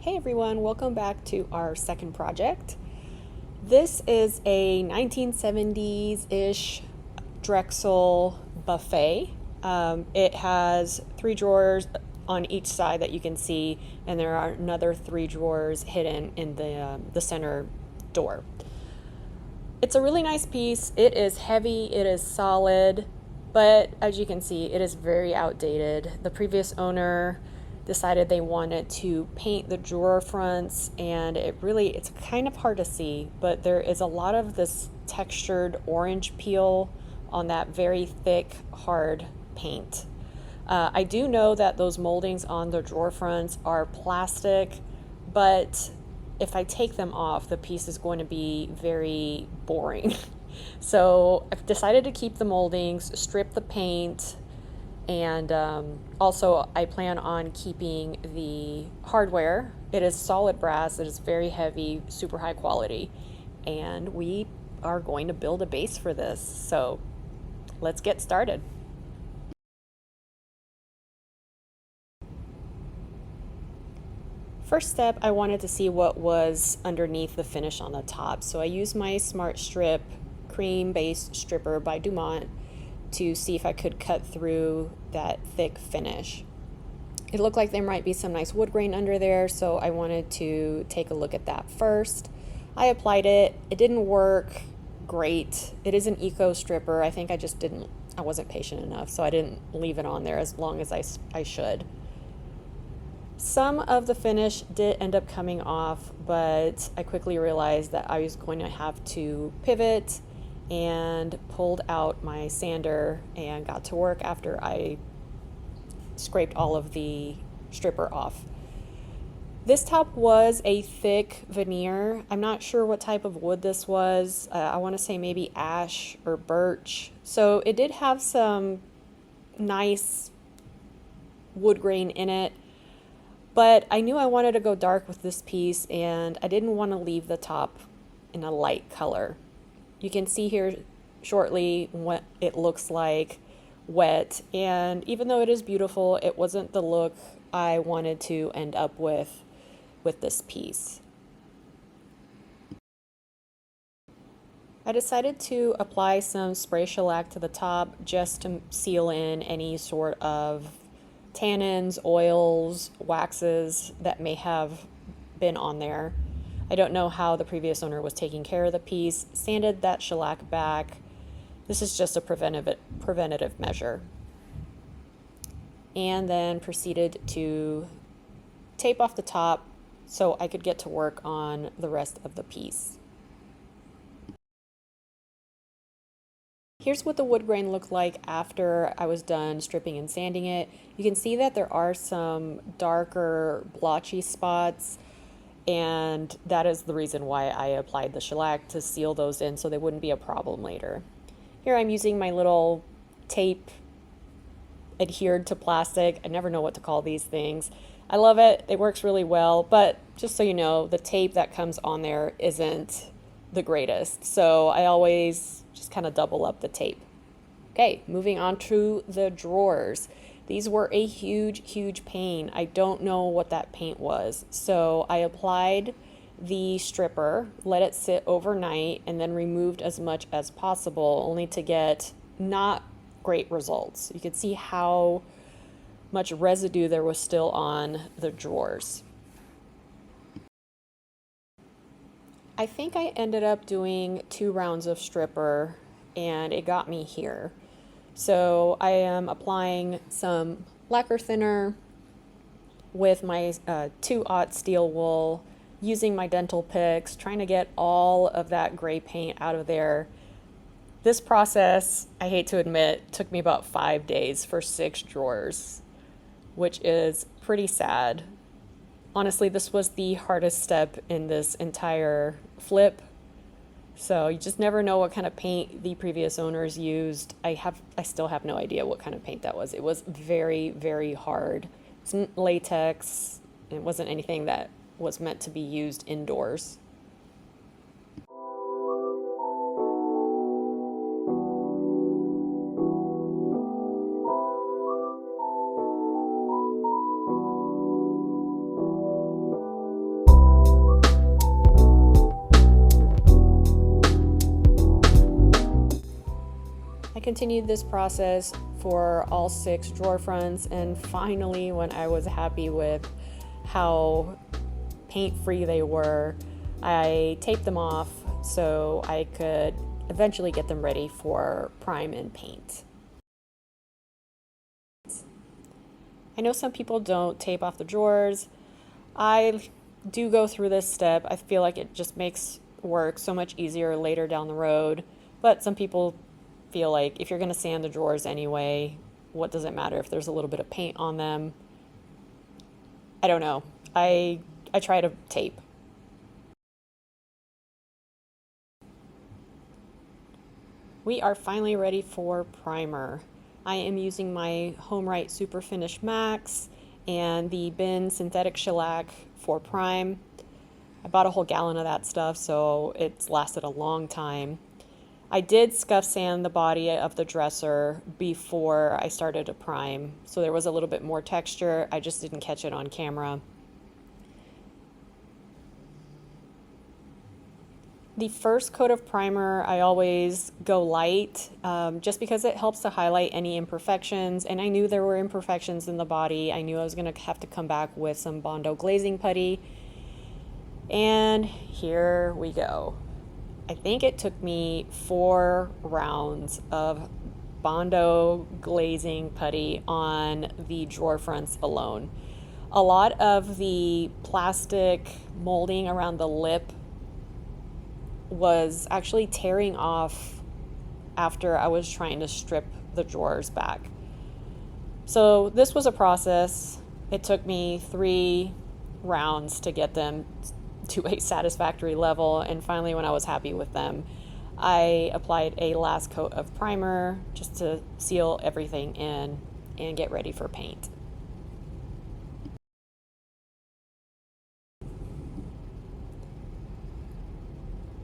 Hey everyone, welcome back to our second project. This is a 1970s-ish Drexel buffet. It has 3 drawers on each side that you can see, and there are another 3 drawers hidden in the center door. It's a really nice piece. It is heavy, it is solid, but as you can see, it is very outdated. The previous owner decided they wanted to paint the drawer fronts, and it's kind of hard to see, but there is a lot of this textured orange peel on that very thick, hard paint. I do know that those moldings on the drawer fronts are plastic, but if I take them off, the piece is going to be very boring. So I've decided to keep the moldings, strip the paint, and also I plan on keeping the hardware. It is solid brass, it is very heavy, super high quality, and we are going to build a base for this. So let's get started. First step, I wanted to see what was underneath the finish on the top. So I used my Smart Strip cream based stripper by Dumont to see if I could cut through that thick finish. It looked like there might be some nice wood grain under there, so I wanted to take a look at that first. I applied it. It didn't work great. It is an eco stripper. I think I wasn't patient enough, so I didn't leave it on there as long as I should. Some of the finish did end up coming off, but I quickly realized that I was going to have to pivot and pulled out my sander and got to work after I scraped all of the stripper off. This top was a thick veneer. I'm not sure what type of wood this was. I want to say maybe ash or birch. So it did have some nice wood grain in it. But I knew I wanted to go dark with this piece, and I didn't want to leave the top in a light color. You can see here shortly what it looks like wet, and even though it is beautiful, it wasn't the look I wanted to end up with this piece. I decided to apply some spray shellac to the top just to seal in any sort of tannins, oils, waxes that may have been on there. I don't know how the previous owner was taking care of the piece. Sanded that shellac back. This is just a preventative measure. And then proceeded to tape off the top so I could get to work on the rest of the piece. Here's what the wood grain looked like after I was done stripping and sanding it. You can see that there are some darker blotchy spots, and that is the reason why I applied the shellac, to seal those in so they wouldn't be a problem later. Here I'm using my little tape adhered to plastic. I never know what to call these things. I love it. It works really well, but just so you know, the tape that comes on there isn't the greatest. So I always just kind of double up the tape. Okay, moving on to the drawers. These were a huge pain. I don't know what that paint was. So I applied the stripper, let it sit overnight, and then removed as much as possible, only to get not great results. You could see how much residue there was still on the drawers. I think I ended up doing 2 rounds of stripper, and it got me here. So I am applying some lacquer thinner with my 2/0 steel wool, using my dental picks, trying to get all of that gray paint out of there. This process, I hate to admit, took me about 5 days for 6 drawers, which is pretty sad. Honestly, this was the hardest step in this entire flip. So you just never know what kind of paint the previous owners used. I still have no idea what kind of paint that was. It was very hard. It's latex. It wasn't anything that was meant to be used indoors. continued this process for all 6 drawer fronts, and finally, when I was happy with how paint-free they were, I taped them off so I could eventually get them ready for prime and paint. I know some people don't tape off the drawers. I do go through this step. I feel like it just makes work so much easier later down the road, but some people feel like if you're going to sand the drawers anyway, what does it matter if there's a little bit of paint on them? I don't know. I try to tape. We are finally ready for primer. I am using my HomeRite Super Finish Max and the Bin Synthetic Shellac for prime. I bought a whole gallon of that stuff, so it's lasted a long time. I did scuff sand the body of the dresser before I started to prime, so there was a little bit more texture. I just didn't catch it on camera. The first coat of primer, I always go light, just because it helps to highlight any imperfections, and I knew there were imperfections in the body. I knew I was going to have to come back with some Bondo glazing putty, and here we go. I think it took me 4 rounds of Bondo glazing putty on the drawer fronts alone. A lot of the plastic molding around the lip was actually tearing off after I was trying to strip the drawers back. So this was a process. It took me 3 rounds to get them to a satisfactory level, and finally when I was happy with them, I applied a last coat of primer just to seal everything in and get ready for paint.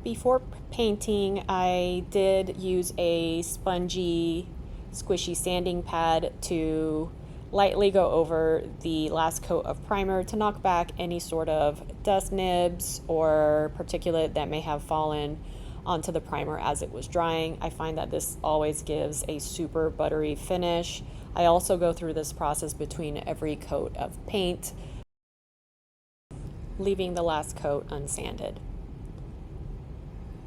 Before painting, I did use a spongy, squishy sanding pad to lightly go over the last coat of primer to knock back any sort of dust nibs or particulate that may have fallen onto the primer as it was drying. I find that this always gives a super buttery finish. I also go through this process between every coat of paint, leaving the last coat unsanded.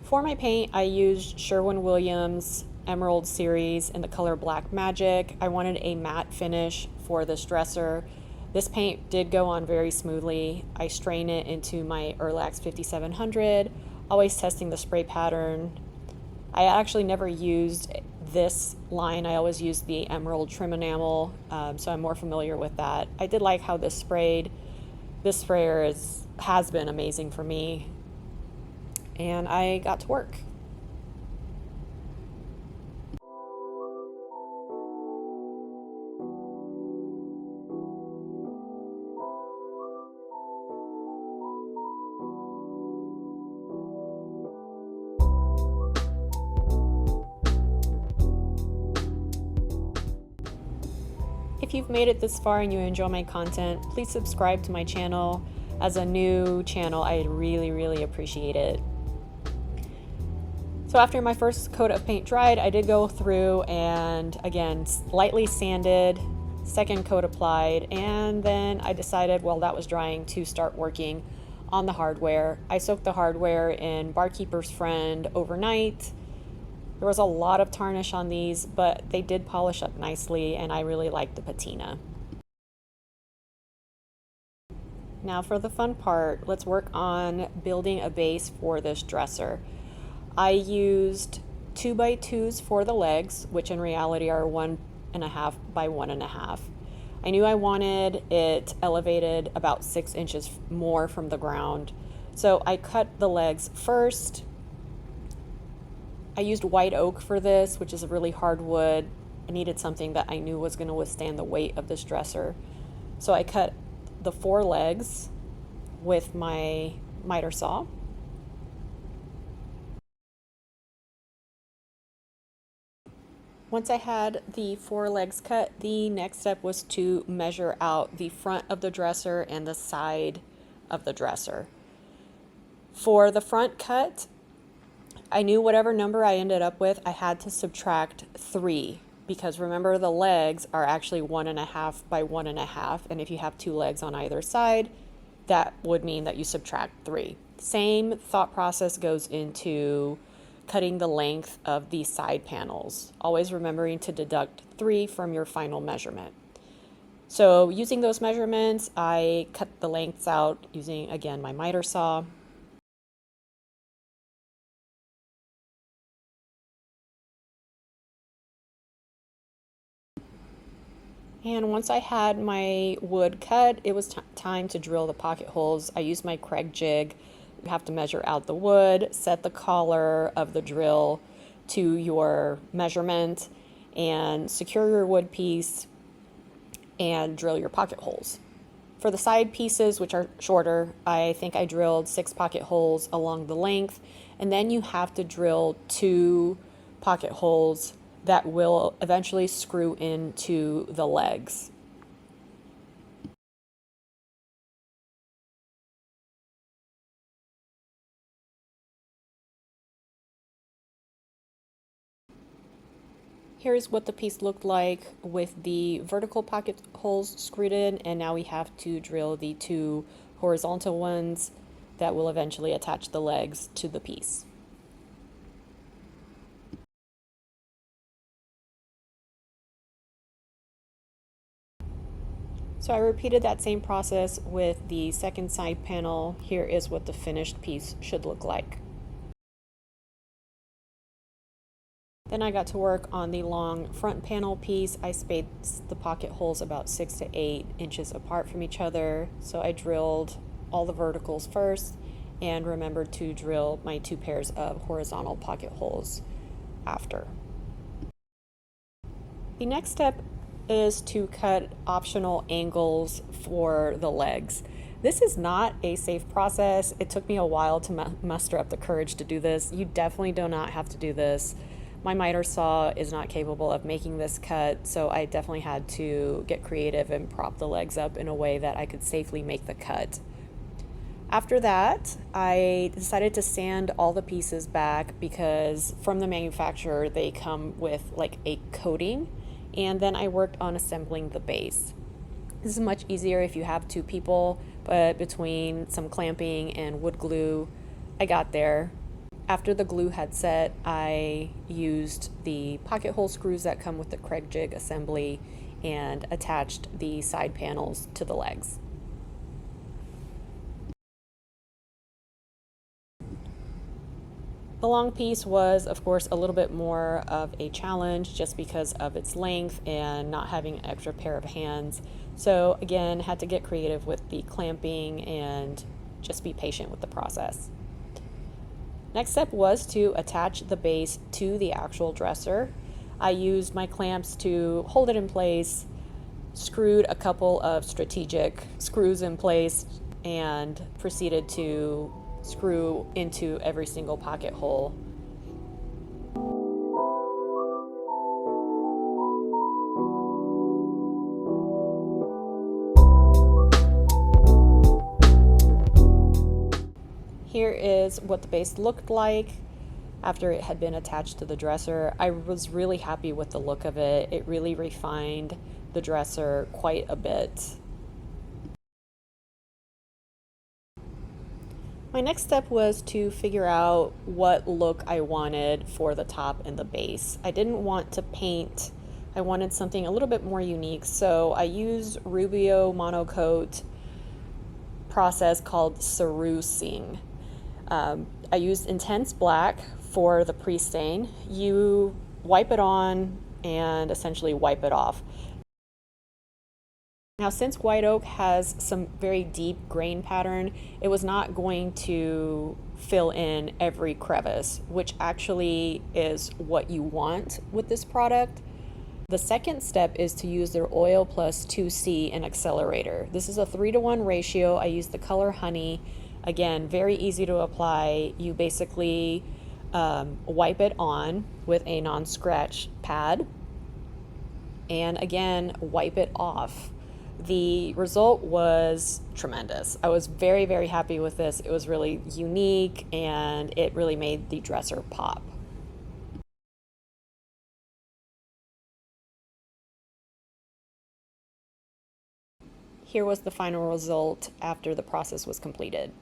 For my paint, I used Sherwin-Williams Emerald series in the color Black Magic. I wanted a matte finish for this dresser. This paint did go on very smoothly. I strain it into my Erlax 5700, always testing the spray pattern. I actually never used this line. I always used the Emerald Trim Enamel, so I'm more familiar with that. I did like how this sprayed. This sprayer has been amazing for me, and I got to work. If you've made it this far and you enjoy my content, please subscribe to my channel. As a new channel, I really appreciate it. So after my first coat of paint dried, I did go through and again lightly sanded, second coat applied, and then I decided while that was drying to start working on the hardware. I soaked the hardware in Barkeeper's Friend overnight. There was a lot of tarnish on these, but they did polish up nicely, and I really liked the patina. Now for the fun part, let's work on building a base for this dresser. I used 2x2s for the legs, which in reality are 1.5 by 1.5. I knew I wanted it elevated about 6 inches more from the ground, so I cut the legs first. I used white oak for this, which is a really hard wood. I needed something that I knew was going to withstand the weight of this dresser. So I cut the 4 legs with my miter saw. Once I had the 4 legs cut, the next step was to measure out the front of the dresser and the side of the dresser. For the front cut, I knew whatever number I ended up with, I had to subtract 3, because remember, the legs are actually 1.5 by 1.5, and if you have 2 legs on either side, that would mean that you subtract 3. Same thought process goes into cutting the length of these side panels, always remembering to deduct 3 from your final measurement. So using those measurements, I cut the lengths out using, again, my miter saw. And once I had my wood cut, it was time to drill the pocket holes. I used my Craig jig. You have to measure out the wood, set the collar of the drill to your measurement, and secure your wood piece and drill your pocket holes. For the side pieces, which are shorter, I think I drilled 6 pocket holes along the length, and then you have to drill 2 pocket holes that will eventually screw into the legs. Here's what the piece looked like with the vertical pocket holes screwed in, and now we have to drill the 2 horizontal ones that will eventually attach the legs to the piece. So I repeated that same process with the second side panel. Here is what the finished piece should look like. Then I got to work on the long front panel piece. I spaced the pocket holes about 6 to 8 inches apart from each other. So I drilled all the verticals first and remembered to drill my 2 pairs of horizontal pocket holes after. The next step is to cut optional angles for the legs. This is not a safe process. It took me a while to muster up the courage to do this. You definitely do not have to do this. My miter saw is not capable of making this cut, so I definitely had to get creative and prop the legs up in a way that I could safely make the cut. After that, I decided to sand all the pieces back because from the manufacturer they come with like a coating, and then I worked on assembling the base. This is much easier if you have 2 people, but between some clamping and wood glue, I got there. After the glue had set, I used the pocket hole screws that come with the Craig jig assembly and attached the side panels to the legs. The long piece was, of course, a little bit more of a challenge just because of its length and not having an extra pair of hands. So again, had to get creative with the clamping and just be patient with the process. Next step was to attach the base to the actual dresser. I used my clamps to hold it in place, screwed a couple of strategic screws in place, and proceeded to screw into every single pocket hole. Here is what the base looked like after it had been attached to the dresser. I was really happy with the look of it. It really refined the dresser quite a bit. My next step was to figure out what look I wanted for the top and the base. I didn't want to paint. I wanted something a little bit more unique, so I used Rubio monocoat process called cerusing. I used intense black for the pre-stain. You wipe it on and essentially wipe it off. Now, since white oak has some very deep grain pattern, it was not going to fill in every crevice, which actually is what you want with this product. The second step is to use their oil plus 2C and accelerator. This is a 3-to-1 ratio. I use the color honey. Again, very easy to apply. You basically wipe it on with a non-scratch pad and again wipe it off. The result was tremendous. I was very, very happy with this. It was really unique and it really made the dresser pop. Here was the final result after the process was completed.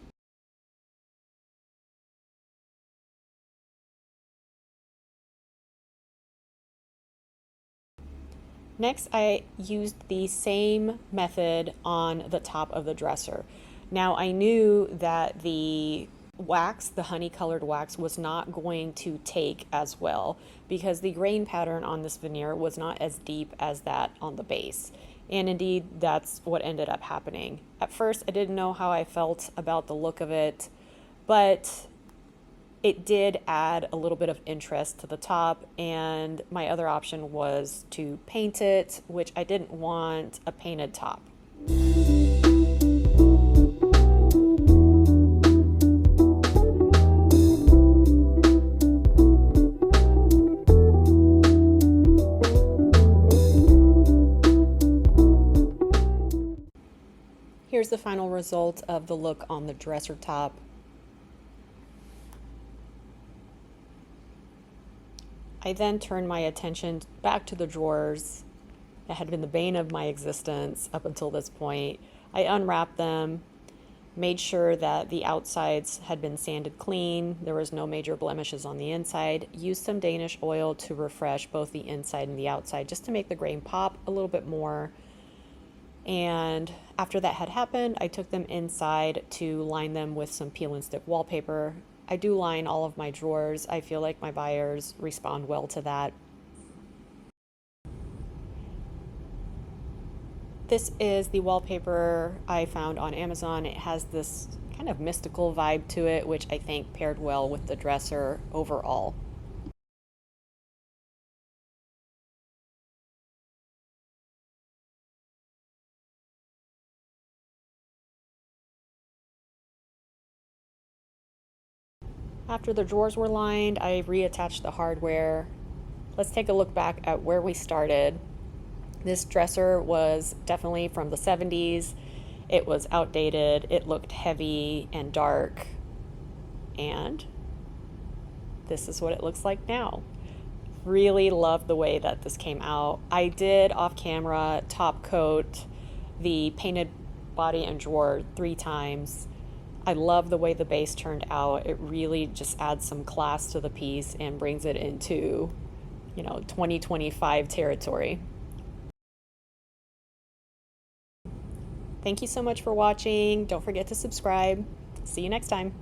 Next, I used the same method on the top of the dresser. Now, I knew that the wax, the honey colored wax, was not going to take as well because the grain pattern on this veneer was not as deep as that on the base. And indeed, that's what ended up happening. At first, I didn't know how I felt about the look of it, but it did add a little bit of interest to the top, and my other option was to paint it, which I didn't want a painted top. Here's the final result of the look on the dresser top. I then turned my attention back to the drawers that had been the bane of my existence up until this point. I unwrapped them, made sure that the outsides had been sanded clean, there was no major blemishes on the inside, used some Danish oil to refresh both the inside and the outside just to make the grain pop a little bit more. And after that had happened, I took them inside to line them with some peel and stick wallpaper. I do line all of my drawers. I feel like my buyers respond well to that. This is the wallpaper I found on Amazon. It has this kind of mystical vibe to it, which I think paired well with the dresser overall. After the drawers were lined, I reattached the hardware. Let's take a look back at where we started. This dresser was definitely from the 70s. It was outdated, it looked heavy and dark, and this is what it looks like now. Really love the way that this came out. I did off camera top coat the painted body and drawer 3 times. I love the way the base turned out. It really just adds some class to the piece and brings it into, 2025 territory. Thank you so much for watching. Don't forget to subscribe. See you next time.